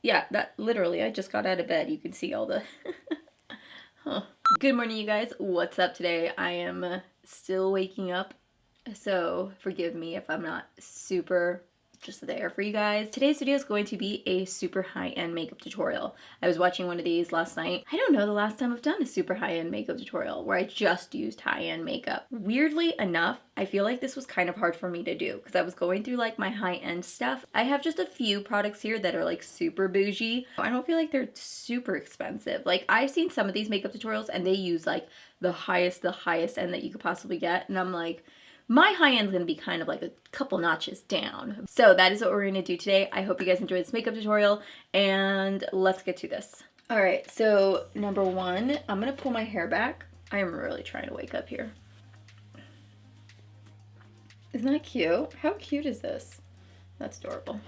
Yeah, that literally, I just got out of bed. You can see all the... Huh. Good morning, you guys. What's up today? I am still waking up, so forgive me if I'm not super just there for you guys. Today's video is going to be a super high-end makeup tutorial. I was watching one of these last night. I don't know the last time I've done a super high-end makeup tutorial where I just used high-end makeup. Weirdly enough, I feel like this was kind of hard for me to do because I was going through like my high-end stuff. I have just a few products here that are like super bougie. I don't feel like they're super expensive. Like I've seen some of these makeup tutorials and they use like the highest end that you could possibly get, and I'm like, my high end is going to be kind of like a couple notches down. So that is what we're going to do today. I hope you guys enjoyed this makeup tutorial, and let's get to this. All right, so number one, I'm going to pull my hair back. I am really trying to wake up here. Isn't that cute? How cute is this? That's adorable.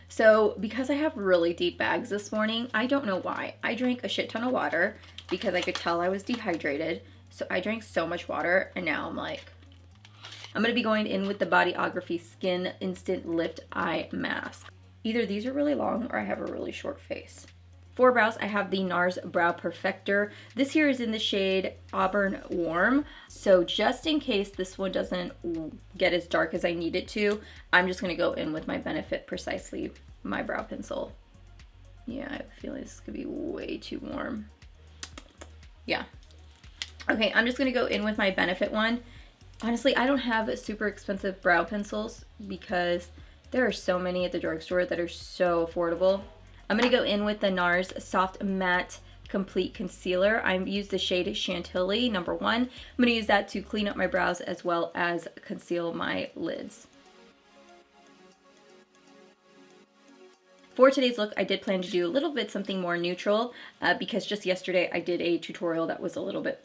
So because I have really deep bags this morning, I don't know why. I drank a shit ton of water because I could tell I was dehydrated. So I drank so much water, and now I'm like, I'm going to be going in with the BODYOGRAPHY Skin Instant Lift Eye Mask. Either these are really long or I have a really short face. For brows, I have the NARS Brow Perfector. This here is in the shade Auburn Warm. So just in case this one doesn't get as dark as I need it to, I'm just going to go in with my Benefit Precisely, my brow pencil. Yeah, I have a feeling this could be way too warm. Yeah. Okay, I'm just going to go in with my Benefit one. Honestly, I don't have super expensive brow pencils because there are so many at the drugstore that are so affordable. I'm going to go in with the NARS Soft Matte Complete Concealer. I use the shade Chantilly, number 1. I'm going to use that to clean up my brows as well as conceal my lids. For today's look, I did plan to do a little bit something more neutral because just yesterday I did a tutorial that was a little bit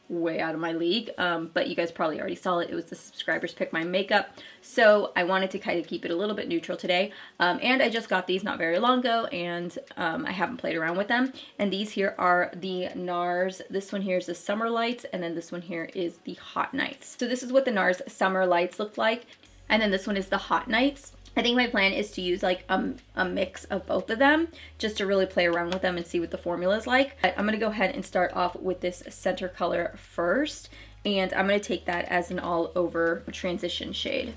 way out of my league, but you guys probably already saw it. It was the subscribers pick my makeup, so I wanted to kind of keep it a little bit neutral today, and I just got these not very long ago, and I haven't played around with them. And these here are the NARS. This one here is the Summer Lights, and then this one here is the Hot Nights. So this is what the NARS Summer Lights look like, and then this one is the Hot Nights. I think my plan is to use like a mix of both of them just to really play around with them and see what the formula is like. But I'm going to go ahead and start off with this center color first, and I'm going to take that as an all over transition shade.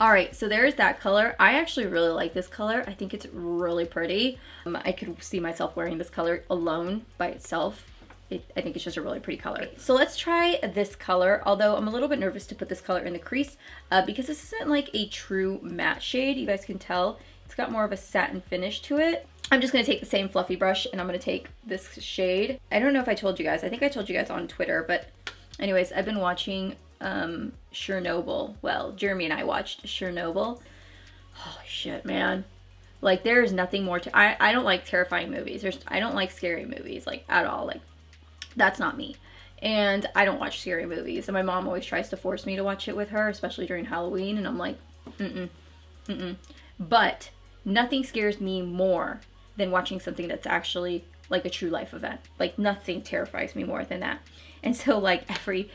Alright, so there's that color. I actually really like this color. I think it's really pretty. I could see myself wearing this color alone by itself. I think it's just a really pretty color. So let's try this color, although I'm a little bit nervous to put this color in the crease because this isn't like a true matte shade. You guys can tell it's got more of a satin finish to it. I'm just going to take the same fluffy brush and I'm going to take this shade. I don't know if I told you guys. I think I told you guys on Twitter, but anyways, I've been watching Chernobyl. Well, Jeremy and I watched Chernobyl. Holy shit, man. Like there is nothing more to... I don't like terrifying movies. I don't like scary movies like at all. Like that's not me. And I don't watch scary movies. And my mom always tries to force me to watch it with her, especially during Halloween. And I'm like, But nothing scares me more than watching something that's actually like a true life event. Like nothing terrifies me more than that. And so like every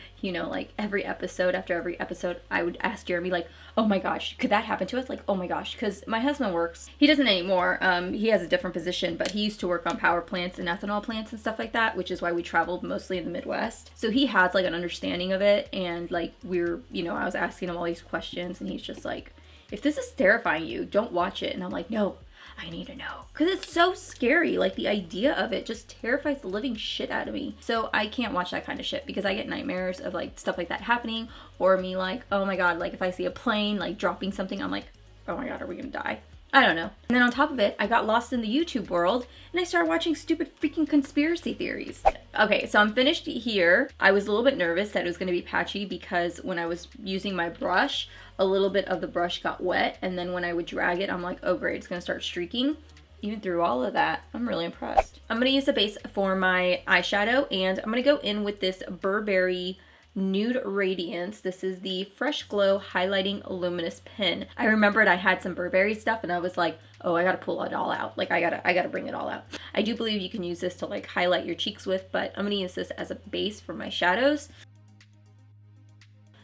episode after every episode, I would ask Jeremy like, oh my gosh, could that happen to us? Like, oh my gosh, because my husband works, he doesn't anymore. He has a different position, but he used to work on power plants and ethanol plants and stuff like that, which is why we traveled mostly in the Midwest. So he has like an understanding of it. And like I was asking him all these questions and he's just like, if this is terrifying you, don't watch it. And I'm like, no, I need to know. Because it's so scary. Like the idea of it just terrifies the living shit out of me. So I can't watch that kind of shit because I get nightmares of like stuff like that happening, or me like, oh my god, like if I see a plane like dropping something, I'm like, oh my god, are we gonna die? I don't know. And then on top of it, I got lost in the YouTube world and I started watching stupid freaking conspiracy theories. Okay, so I'm finished here. I was a little bit nervous that it was gonna be patchy because when I was using my brush, a little bit of the brush got wet, and then when I would drag it, I'm like, oh great, it's gonna start streaking. Even through all of that, I'm really impressed. I'm gonna use the base for my eyeshadow, and I'm gonna go in with this Burberry Nude Radiance. This is the Fresh Glow Highlighting Luminous Pen. I remembered I had some Burberry stuff and I was like, oh, I gotta pull it all out. Like I gotta bring it all out. I do believe you can use this to like highlight your cheeks with, but I'm gonna use this as a base for my shadows.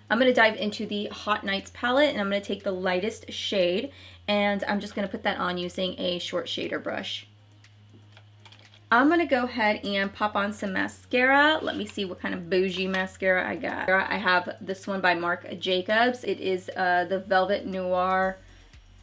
I'm gonna dive into the Hot Nights palette and I'm gonna take the lightest shade and I'm just going to put that on using a short shader brush. I'm going to go ahead and pop on some mascara. Let me see what kind of bougie mascara I got. I have this one by Marc Jacobs. It is the Velvet Noir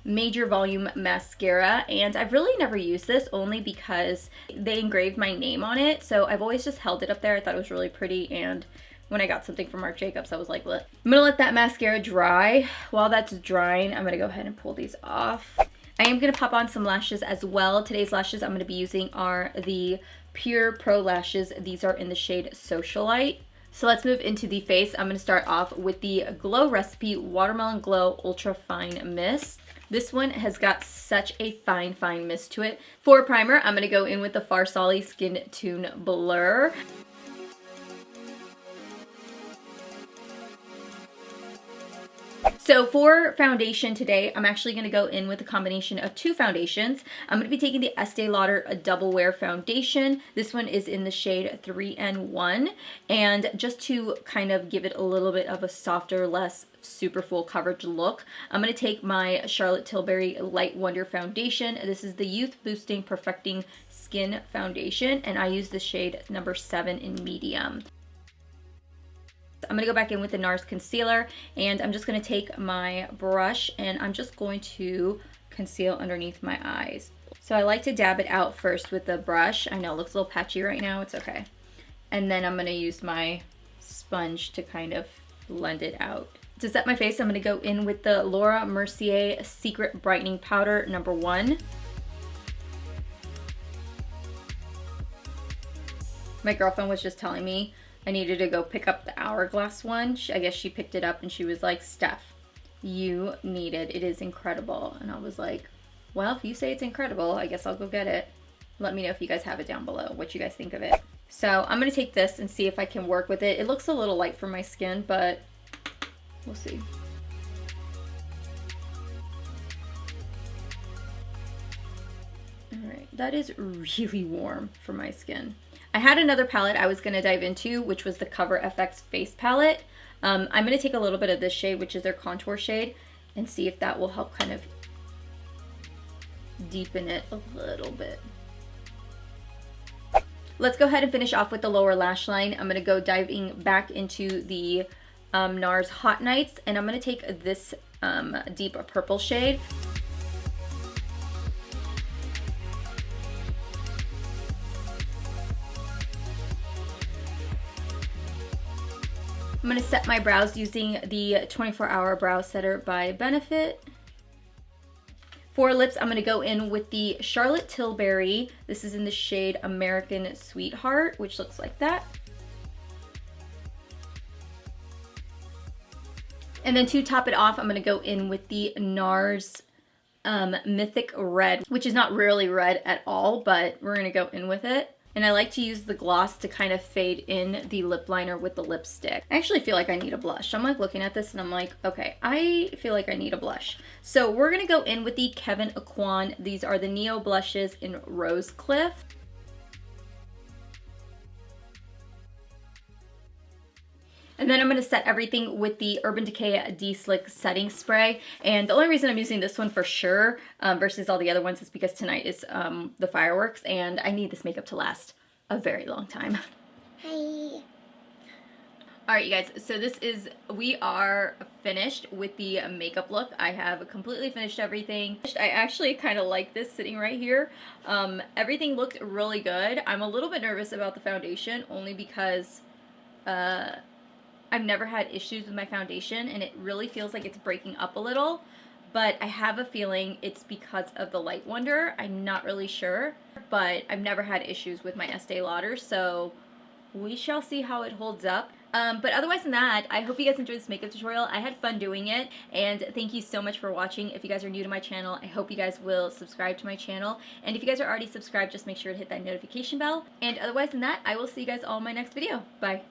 Major Volume Mascara, and I've really never used this only because they engraved my name on it, so I've always just held it up there. I thought it was really pretty, and when I got something from Marc Jacobs, I was like, look. I'm going to let that mascara dry. While that's drying, I'm going to go ahead and pull these off. I am going to pop on some lashes as well. Today's lashes I'm going to be using are the Pure Pro Lashes. These are in the shade Socialite. So let's move into the face. I'm going to start off with the Glow Recipe Watermelon Glow Ultra Fine Mist. This one has got such a fine mist to it. For primer, I'm going to go in with the FARSALI SKINTUNE Blur. So for foundation today, I'm actually going to go in with a combination of two foundations. I'm going to be taking the Estee Lauder Double Wear Foundation. This one is in the shade 3N1. And just to kind of give it a little bit of a softer, less super full coverage look, I'm going to take my Charlotte Tilbury Light Wonder Foundation. This is the Youth Boosting Perfecting Skin Foundation, and I use the shade number 7 in medium. I'm going to go back in with the NARS concealer, and I'm just going to take my brush and I'm just going to conceal underneath my eyes. So I like to dab it out first with the brush. I know it looks a little patchy right now, it's okay. And then I'm going to use my sponge to kind of blend it out. To set my face, I'm going to go in with the Laura Mercier Secret Brightening Powder number 1. My girlfriend was just telling me I needed to go pick up the Hourglass one. I guess she picked it up and she was like, Steph, you need it. It is incredible. And I was like, well, if you say it's incredible, I guess I'll go get it. Let me know if you guys have it down below, what you guys think of it. So I'm going to take this and see if I can work with it. It looks a little light for my skin, but we'll see. All right, that is really warm for my skin. I had another palette I was going to dive into, which was the Cover FX Face Palette. I'm going to take a little bit of this shade, which is their contour shade, and see if that will help kind of deepen it a little bit. Let's go ahead and finish off with the lower lash line. I'm going to go diving back into the NARS Hot Nights, and I'm going to take this deep purple shade. I'm going to set my brows using the 24-Hour Brow Setter by Benefit. For lips, I'm going to go in with the Charlotte Tilbury. This is in the shade American Sweetheart, which looks like that. And then to top it off, I'm going to go in with the NARS Mythic Red, which is not really red at all, but we're going to go in with it. And I like to use the gloss to kind of fade in the lip liner with the lipstick. I actually feel like I need a blush. I'm like looking at this and I'm like, okay, I feel like I need a blush. So we're gonna go in with the KEVYN AUCOIN. These are the Neo blushes in ROSECLIFF. And then I'm going to set everything with the Urban Decay De-Slick Setting Spray. And the only reason I'm using this one for sure versus all the other ones is because tonight is the fireworks and I need this makeup to last a very long time. Hi. Alright you guys, so we are finished with the makeup look. I have completely finished everything. I actually kind of like this sitting right here. Everything looked really good. I'm a little bit nervous about the foundation only because I've never had issues with my foundation and it really feels like it's breaking up a little, but I have a feeling it's because of the Light Wonder. I'm not really sure, but I've never had issues with my Estee Lauder, so we shall see how it holds up. But otherwise than that, I hope you guys enjoyed this makeup tutorial. I had fun doing it, and thank you so much for watching. If you guys are new to my channel, I hope you guys will subscribe to my channel. And if you guys are already subscribed, just make sure to hit that notification bell. And otherwise than that, I will see you guys all in my next video. Bye.